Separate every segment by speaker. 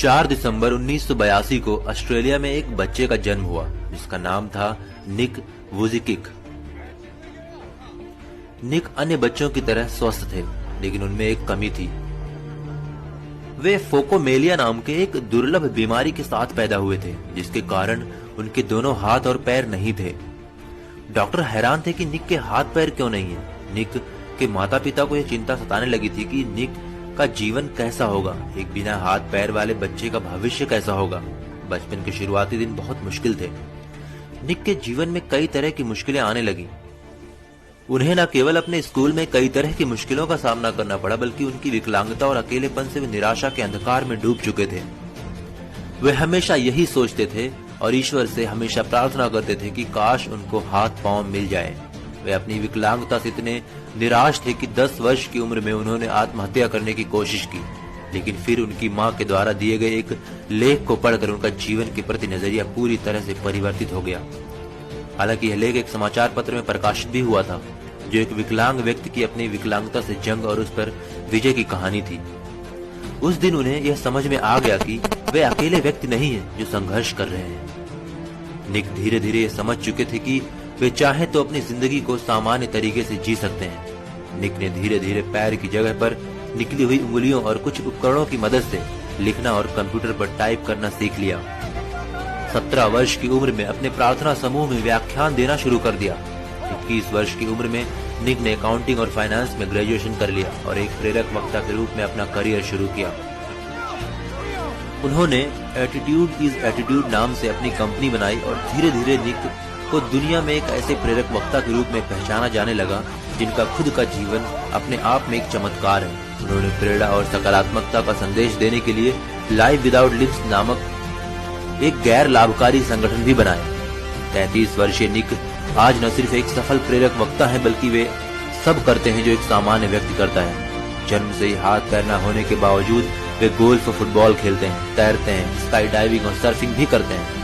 Speaker 1: 4 दिसंबर 1982 को ऑस्ट्रेलिया में एक बच्चे का जन्म हुआ जिसका नाम था निक वुजिकिक। निक अन्य बच्चों की तरह स्वस्थ थे, लेकिन उनमें एक कमी थी। वे फोकोमेलिया नाम के एक दुर्लभ बीमारी के साथ पैदा हुए थे, जिसके कारण उनके दोनों हाथ और पैर नहीं थे। डॉक्टर हैरान थे कि निक के हाथ पैर क्यों नहीं है। निक के माता पिता को यह चिंता सताने लगी थी कि निक का जीवन कैसा होगा, एक बिना हाथ पैर वाले बच्चे का भविष्य कैसा होगा। बचपन के शुरुआती दिन बहुत मुश्किल थे। निक के जीवन में कई तरह की मुश्किलें आने लगी। उन्हें न केवल अपने स्कूल में कई तरह की मुश्किलों का सामना करना पड़ा, बल्कि उनकी विकलांगता और अकेलेपन से वे निराशा के अंधकार में डूब चुके थे। वे हमेशा यही सोचते थे और ईश्वर से हमेशा प्रार्थना करते थे कि काश उनको हाथ पांव मिल जाए। वे अपनी विकलांगता से इतने निराश थे कि 10 वर्ष की उम्र में उन्होंने आत्महत्या करने की कोशिश की, लेकिन फिर उनकी मां के द्वारा दिए गए एक लेख को पढ़कर उनका जीवन के प्रति नजरिया पूरी तरह से परिवर्तित हो गया। हालांकि यह लेख एक समाचार पत्र में प्रकाशित भी हुआ था, जो एक विकलांग व्यक्ति की अपनी विकलांगता से जंग और उस पर विजय की कहानी थी। उस दिन उन्हें यह समझ में आ गया कि वे अकेले व्यक्ति नहीं हैं जो संघर्ष कर रहे हैं। निक धीरे धीरे समझ चुके थे कि वे चाहे तो अपनी जिंदगी को सामान्य तरीके से जी सकते हैं। निक ने धीरे धीरे पैर की जगह पर निकली हुई उंगलियों और कुछ उपकरणों की मदद से लिखना और कंप्यूटर पर टाइप करना सीख लिया। 17 वर्ष की उम्र में अपने प्रार्थना समूह में व्याख्यान देना शुरू कर दिया। 21 वर्ष की उम्र में निक ने अकाउंटिंग और फाइनेंस में ग्रेजुएशन कर लिया और एक प्रेरक वक्ता के रूप में अपना करियर शुरू किया। उन्होंने एटीट्यूड इज एटीट्यूड नाम से अपनी कंपनी बनाई और धीरे धीरे निक को दुनिया में एक ऐसे प्रेरक वक्ता के रूप में पहचाना जाने लगा जिनका खुद का जीवन अपने आप में एक चमत्कार है। उन्होंने प्रेरणा और सकारात्मकता का संदेश देने के लिए लाइफ विदाउट लिम्स नामक एक गैर लाभकारी संगठन भी बनाया। 33 वर्षीय निक आज न सिर्फ एक सफल प्रेरक वक्ता है, बल्कि वे सब करते हैं जो एक सामान्य व्यक्ति करता है। जन्म से ही हाथ पैर न होने के बावजूद वे गोल्फ और फुटबॉल खेलते हैं, तैरते हैं, स्काई डाइविंग और सर्फिंग भी करते हैं।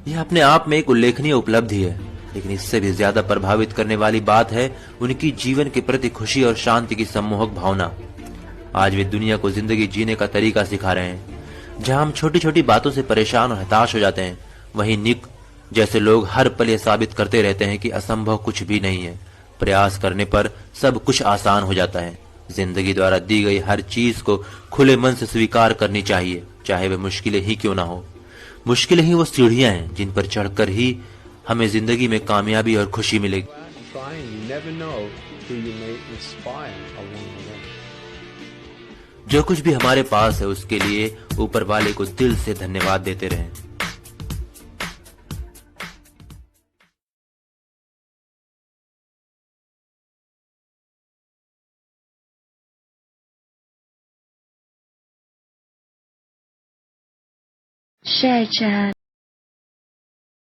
Speaker 1: यह अपने आप में एक उल्लेखनीय उपलब्धि है, लेकिन इससे भी ज्यादा प्रभावित करने वाली बात है उनकी जीवन के प्रति खुशी और शांति की सम्मोहक भावना। आज वे दुनिया को जिंदगी जीने का तरीका सिखा रहे हैं। जहां हम छोटी छोटी बातों से परेशान और हताश हो जाते हैं, वहीं निक जैसे लोग हर पल ये साबित करते रहते हैं कि असंभव कुछ भी नहीं है। प्रयास करने पर सब कुछ आसान हो जाता है। जिंदगी द्वारा दी गई हर चीज को खुले मन से स्वीकार करनी चाहिए, चाहे वे मुश्किलें ही क्यों ना हो। मुश्किलें ही वो सीढ़ियां हैं जिन पर चढ़कर ही हमें जिंदगी में कामयाबी और खुशी मिलेगी। जो कुछ भी हमारे पास है उसके लिए ऊपर वाले को दिल से धन्यवाद देते रहें।
Speaker 2: share chat